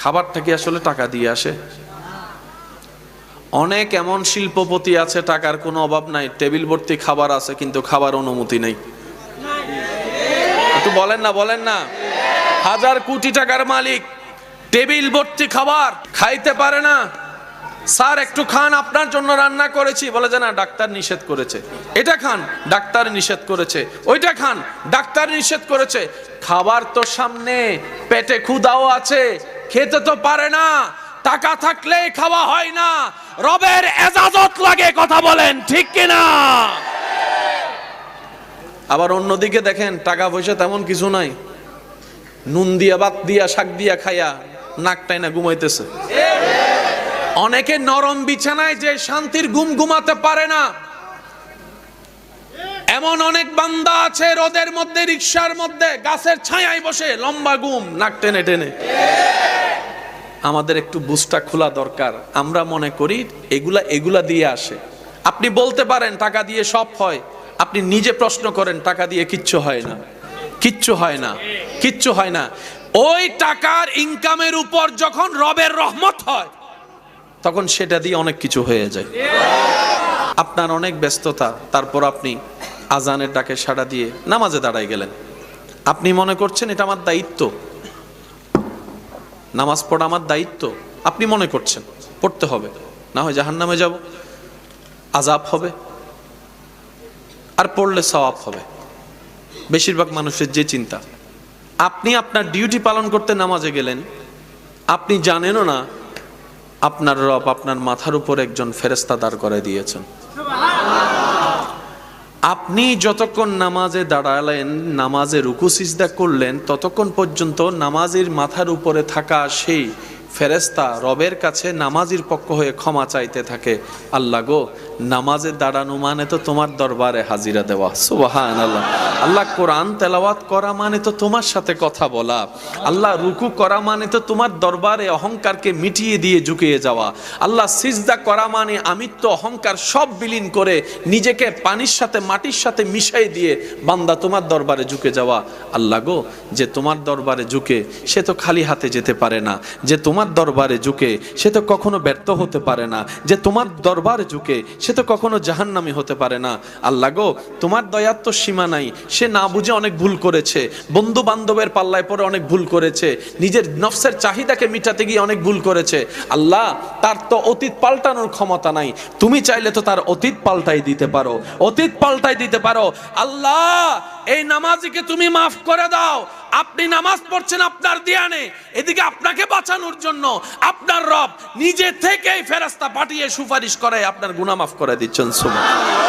খাবারটা কি আসলে টাকা দিয়ে আসে? অনেক এমন শিল্পপতি আছে, টাকার কোনো অভাব নাই, টেবিল ভর্তি খাবার আছে, কিন্তু খাবার অনুমতি নেই। একটু বলেন না, বলেন না। হাজার কোটি টাকার মালিক, টেবিল ভর্তি খাবার, খাইতে পারে না। স্যার একটু খান, আপনার জন্য রান্না করেছি, বলে যে না, ডাক্তার নিষেধ করেছে। এটা খান, ডাক্তার নিষেধ করেছে। ওইটা খান, ডাক্তার নিষেধ করেছে। খাবার তো সামনে, পেটে ক্ষুধাও আছে, খেতে তো পারে না। টাকা থাকলে খাওয়া হয় না, রবের এজাজত লাগে। কথা বলেন ঠিক কিনা? আবার অন্যদিকে দেখেন, টাকা পয়সা তেমন কিছু নাই, নুন দিয়া, ভাত দিয়া, শাক দিয়া খাইয়া নাকটাই না ঘুমাইতেছে। অনেকে নরম বিছানায় যে শান্তির ঘুম ঘুমাতে পারে না। এমন অনেক বান্দা আছে রোদের মধ্যে, রিকশার মধ্যে, গাছের ছায়ায় বসে লম্বা ঘুম, নাক টেনে টেনে। আমাদের একটু বুঝটা খোলা দরকার। আমরা মনে করি এগুলা দিয়ে আসে। আপনি বলতে পারেন টাকা দিয়ে সব হয়, আপনি নিজে প্রশ্ন করেন, টাকা দিয়ে কিচ্ছু হয় না, কিচ্ছু হয় না, কিচ্ছু হয় না। ওই টাকার ইনকামের উপর যখন রবের রহমত হয়, তখন সেটা দিয়ে অনেক কিছু হয়ে যায়। আপনার অনেক ব্যস্ততা, তারপর আপনি আজানের ডাকে সাড়া দিয়ে নামাজে দাঁড়ায় গেলেন। আপনি মনে করছেন এটা আমার দায়িত্ব, নামাজ পড়া আমার দায়িত্ব। আপনি মনে করছেন পড়তে হবে, না হয় জাহান্নামে যাব, আযাব হবে, আর পড়লে সওয়াব হবে। বেশিরভাগ মানুষের যে চিন্তা। আপনি আপনার ডিউটি পালন করতে নামাজে গেলেন, আপনি জানেনও না আপনার রব আপনার মাথার উপর একজন ফেরেশতা দাঁড় করায় দিয়েছেন। আপনি যতক্ষণ নামাজে দাঁড়ালেন, নামাজে রুকু সিজদা করলেন, ততক্ষণ পর্যন্ত নামাজের মাথার উপরে থাকা সেই ফেরেশতা রবের কাছে নামাজির পক্ষ হয়ে ক্ষমা চাইতে থাকে। আল্লাহ গো, নামাজে দাঁড়ানো মানে তো তোমার দরবারে হাজিরা দেওয়া। সুবহানাল্লাহ। আল্লাহ, কোরআন তেলাওয়াত করা মানে তো তোমার সাথে কথা বলা। আল্লাহ, রুকু করা মানে তো তোমার দরবারে অহংকারকে মিটিয়ে দিয়ে ঝুঁকিয়ে যাওয়া। আল্লাহ, সিজদা করা মানে আমিত্ব অহংকার সব বিলীন করে নিজেকে পানির সাথে মাটির সাথে মিশাই দিয়ে বান্দা তোমার দরবারে ঝুঁকে যাওয়া। আল্লাহ গো, যে তোমার দরবারে ঝুঁকে সে তো খালি হাতে যেতে পারে না, যে তোমার দরবারে ঝুঁকে সে তো কখনো ব্যর্থ হতে পারে না, যে তোমার দরবারে ঝুঁকে সে তো কখনো জাহান্নামী হতে পারে না। আল্লাহ গো, তোমার দয়ার তো সীমা নাই। সে না বুঝে অনেক ভুল করেছে, বন্ধু বান্ধবের পাল্লায় পড়ে অনেক ভুল করেছে, নিজের নফসের চাহিদাকে মিটাতে গিয়ে অনেক ভুল করেছে। আল্লাহ, তার তো অতীত পাল্টানোর ক্ষমতা নাই, তুমি চাইলে তো তার অতীত পাল্টাই দিতে পারো, অতীত পাল্টাই দিতে পারো। আল্লাহ, এই নামাজিকে তুমি মাফ করে দাও। আপনি নামাজ পড়ছেন আপনার ধ্যানে, এদিকে আপনাকে বাঁচানোর জন্য আপনার রব নিজে থেকেই ফেরেশতা পাঠিয়ে সুপারিশ করে আপনার গুনাহ মাফ করে দিচ্ছেন। সুবহানাল্লাহ।